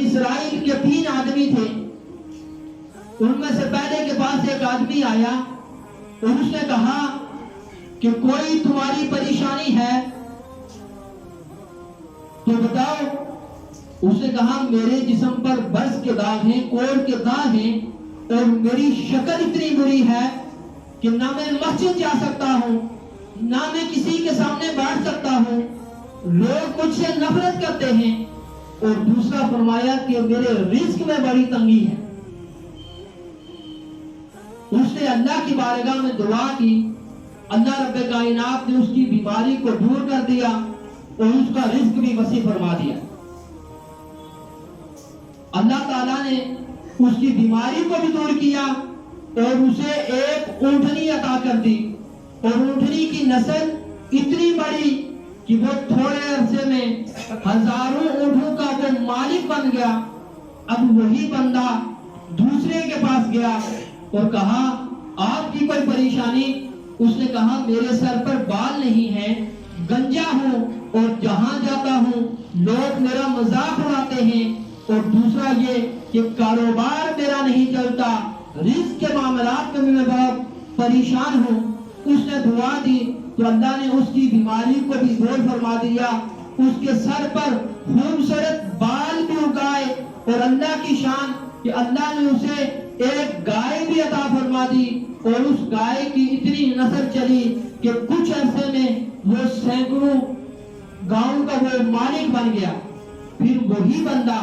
اسرائیل کے 3 آدمی تھے. ان میں سے پہلے کے پاس ایک آدمی آیا اور اس نے کہا کہ کوئی تمہاری پریشانی ہے تو بتاؤ. اس نے کہا میرے جسم پر برس کے داغ ہیں, کوڑ کے داغ ہیں, اور میری شکل اتنی بری ہے کہ نہ میں مسجد جا سکتا ہوں, نہ میں کسی کے سامنے بیٹھ سکتا ہوں, لوگ مجھ سے نفرت کرتے ہیں. اور دوسرا فرمایا کہ میرے رزق میں بڑی تنگی ہے. اس نے اللہ کی بارگاہ میں دعا کی, اللہ رب کائنات نے اس کی بیماری کو دور کر دیا اور اس کا رزق بھی وسیع فرما دیا. اللہ تعالیٰ نے اس کی بیماری کو بھی دور کیا اور اسے ایک اونٹنی عطا کر دی, اور اونٹنی کی نسل اتنی بڑی کہ وہ تھوڑے عرصے میں ہزاروں اونٹوں کا وہ مالک بن گیا. اب وہی بندہ دوسرے کے پاس گیا اور کہا آپ کی کوئی پریشانی؟ اس نے کہا میرے سر پر بال نہیں ہے, گنجا ہوں, اور جہاں جاتا ہوں لوگ میرا مذاق اڑاتے ہیں, اور دوسرا یہ کہ کاروبار میرا نہیں چلتا, رزق کے معاملات میں میں بہت پریشان ہوں. اس نے دعا دی تو اللہ نے اس کی بیماری کو بھی دور فرما دیا. اس کے سر پر خوبصورت بال بھی اگائے, اور اللہ کی شان کہ اللہ نے اسے ایک گائے بھی عطا فرما دی, اور اس گائے کی اتنی نسل چلی کہ کچھ عرصے میں وہ سینکڑوں گاؤں کا وہ مالک بن گیا. پھر وہی بندہ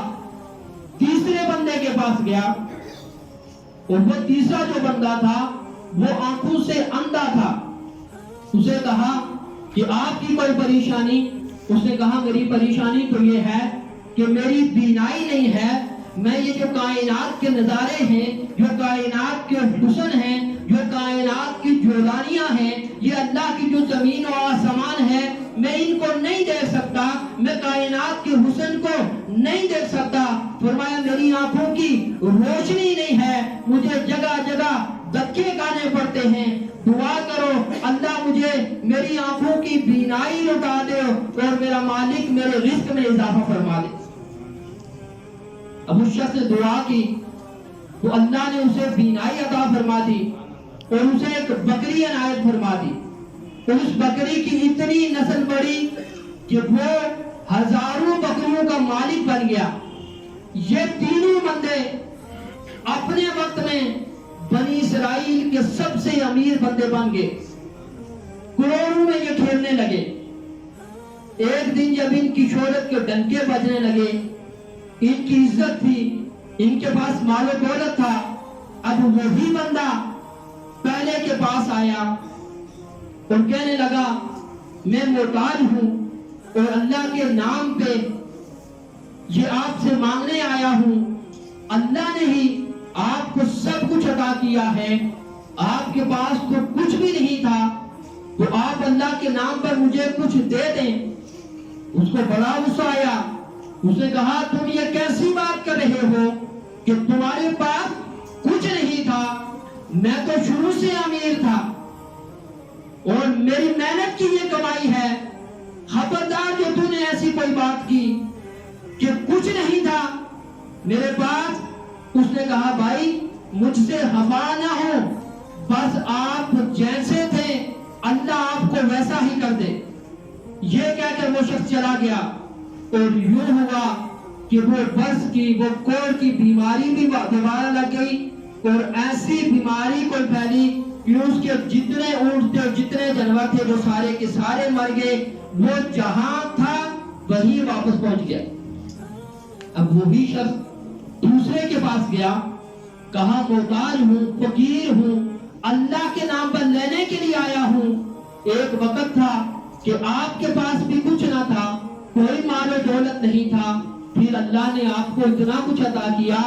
تیسرے بندے کے پاس گیا, اور وہ تیسرا جو بندہ تھا وہ آنکھوں سے اندھا تھا. اسے کہا کہ آپ کی کوئی پریشانی؟ اس نے کہا میری پریشانی تو یہ ہے کہ میری بینائی نہیں ہے, میں یہ جو کائنات کے نظارے ہیں, جو کائنات کے حسن ہیں, جو کائنات کی جولانیاں ہیں, یہ اللہ کی جو زمین و آسمان ہے, میں ان کو نہیں دیکھ سکتا, میں کائنات کے حسن کو نہیں دیکھ سکتا. فرمایا میری آنکھوں کی روشنی نہیں ہے, مجھے جگہ جگہ دھکے کھانے پڑتے ہیں, دعا کرو اللہ مجھے میری آنکھوں کی بینائی لوٹا دے اور میرا مالک میرے رزق میں اضافہ فرما دے. اب اس شخص نے دعا کی تو اللہ نے اسے بینائی عطا فرما دی اور اسے ایک بکری عنایت فرما دی. اس بکری کی اتنی نسل بڑی کہ وہ ہزاروں بکریوں کا مالک بن گیا. یہ تینوں بندے اپنے وقت میں بنی اسرائیل کے سب سے امیر بندے بن گئے, کروڑوں میں یہ کھیلنے لگے. ایک دن جب ان کی شہرت کے ڈنکے بجنے لگے, ان کی عزت تھی, ان کے پاس مال و دولت تھا, اب وہی بندہ پہلے کے پاس آیا اور کہنے لگا میں محتاج ہوں اور اللہ کے نام پہ یہ آپ سے مانگنے آیا ہوں. اللہ نے ہی آپ کو سب کچھ عطا کیا ہے, آپ کے پاس تو کچھ بھی نہیں تھا, تو آپ اللہ کے نام پر مجھے کچھ دے دیں. اس کو بڑا غصہ آیا. اس نے کہا تم یہ کیسی بات کر رہے ہو کہ تمہارے پاس کچھ نہیں تھا, میں تو شروع سے امیر تھا اور میری محنت کی یہ کمائی ہے. خبردار جو تو نے ایسی کوئی بات کی کہ کچھ نہیں تھا میرے پاس. اس نے کہا بھائی مجھ سے خفا نہ ہو, بس آپ جیسے تھے اللہ آپ کو ویسا ہی کر دے. یہ کہہ کر وہ شخص چلا گیا اور یوں ہوا کہ وہ برس کی وہ کوڑ کی بیماری بھی دوبارہ لگ گئی, اور ایسی بیماری کو پھیلی کہ اس کے جتنے اونٹ تھے جتنے جانور تھے وہ سارے کے سارے مر گئے. وہ جہاں تھا وہیں واپس پہنچ گیا. اب وہی شخص دوسرے کے پاس گیا, کہا محتاج ہوں, فقیر ہوں, اللہ کے نام پر لینے کے لیے آیا ہوں. ایک وقت تھا کہ آپ کے پاس بھی کچھ نہ تھا, کوئی مال و دولت نہیں تھا, پھر اللہ نے آپ کو اتنا کچھ عطا کیا.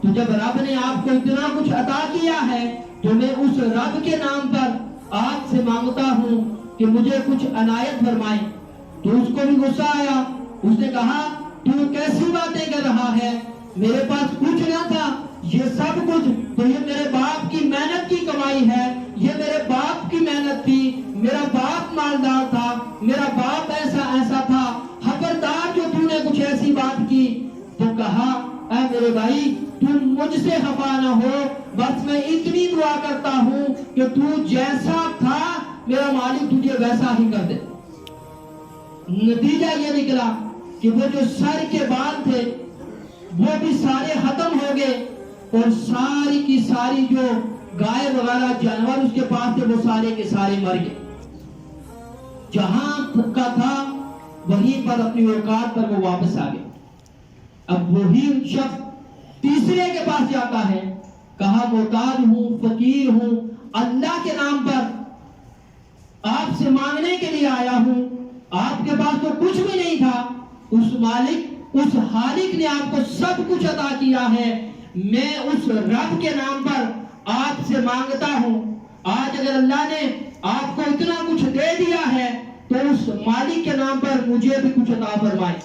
تو جب رب نے آپ کو اتنا کچھ عطا کیا ہے تو میں اس رب کے نام پر آپ سے مانگتا ہوں کہ مجھے کچھ عنایت فرمائیں. تو اس کو بھی غصہ آیا. اس نے کہا تو کیسی باتیں کر رہا ہے, میرے پاس کچھ نہ تھا, یہ سب کچھ تو یہ میرے باپ کی محنت کی کمائی ہے, یہ میرے باپ کی محنت تھی, میرا باپ مالدار تھا, میرا باپ ایسا ایسا تھا. خبردار جو تو نے کچھ ایسی بات کی تو کہا اے میرے بھائی تم مجھ سے خفا نہ ہو، بس میں اتنی دعا کرتا ہوں کہ تو جیسا تھا میرا مالک تجھے ویسا ہی کر دے۔ نتیجہ یہ نکلا کہ وہ جو سر کے بال تھے وہ بھی سارے ختم ہو گئے، اور ساری کی ساری جو گائے وغیرہ جانور اس کے پاس تھے وہ سارے کے سارے مر گئے۔ جہاں کا تھا وہیں پر اپنی اوقات پر وہ واپس آ گئے۔ اب وہی شخص تیسرے کے پاس جاتا ہے، کہا محتاج ہوں، فقیر ہوں، اللہ کے نام پر آپ سے مانگنے کے لیے آیا ہوں، آپ کے پاس تو کچھ بھی نہیں تھا، اس مالک، اس خالق نے آپ کو سب کچھ عطا کیا ہے، میں اس رب کے نام پر آپ سے مانگتا ہوں۔ آج اگر اللہ نے آپ کو اتنا کچھ دے دیا ہے تو اس مالک کے نام پر مجھے بھی کچھ عطا فرمائے۔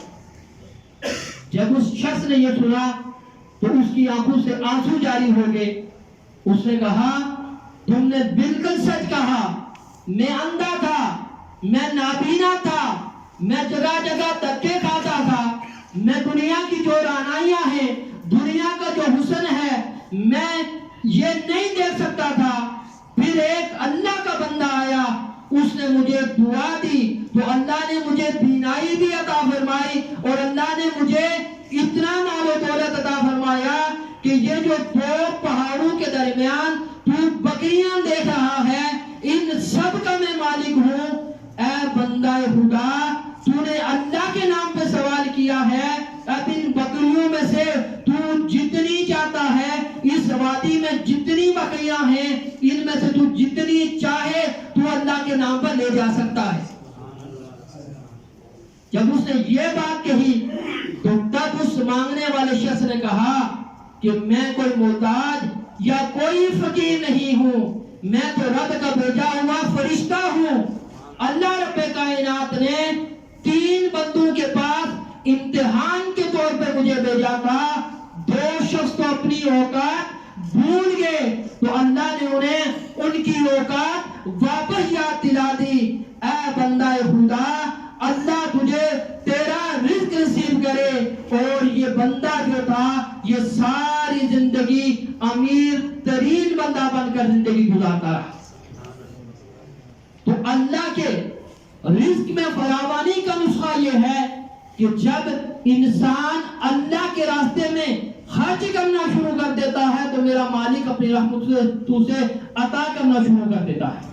جب اس شخص نے یہ سنا تو اس کی آنکھوں سے آنسو جاری ہو گئے۔ اس نے کہا تم نے بالکل سچ کہا، میں اندھا تھا، میں نابینا تھا، میں جگہ جگہ دھکے کھاتا تھا، میں دنیا کی جو رعنائیاں ہیں، دنیا کا جو حسن ہے، میں یہ نہیں دیکھ سکتا تھا۔ پھر ایک اللہ کا بندہ آیا، اس نے مجھے دعا دی تو اللہ نے مجھے بینائی بھی عطا فرمائی، اور اللہ نے مجھے اتنا مال و دولت عطا فرمایا کہ یہ جو دو پہاڑوں کے درمیان تو بکریاں دیکھ رہا ہے، ان سب کا میں مالک ہوں۔ اے بندہ خدا، تو نے اللہ کے نام پہ سوال کیا ہے، اب ان بکریوں میں سے تو جتنی چاہتا ہے، اس وادی میں جتنی بکریاں ہیں ان میں سے تو جتنی چاہے تو اللہ کے نام پر لے جا سکتا ہے۔ جب اس نے یہ بات کہی تو تب اس مانگنے والے شخص نے کہا کہ میں کوئی محتاج یا کوئی فقیر نہیں ہوں، میں تو رب کا بھیجا ہوا فرشتہ ہوں۔ اللہ رب کائنات نے 3 بندوں کے پاس امتحان کے طور پہ مجھے بھیجا تھا۔ 2 شخص تو اپنی اوقات بھول گئے تو اللہ نے انہیں ان کی اوقات واپس یاد دلا دی۔ اے بندہ خدا، اللہ تجھے تیرا رزق نصیب کرے۔ اور یہ بندہ جو تھا یہ ساری زندگی امیر ترین بندہ بن کر زندگی گزارتا رہا۔ تو اللہ کے رزق میں فراوانی کا نسخہ یہ ہے کہ جب انسان اللہ کے راستے میں خرچ کرنا شروع کر دیتا ہے تو میرا مالک اپنی رحمت سے عطا کرنا شروع کر دیتا ہے۔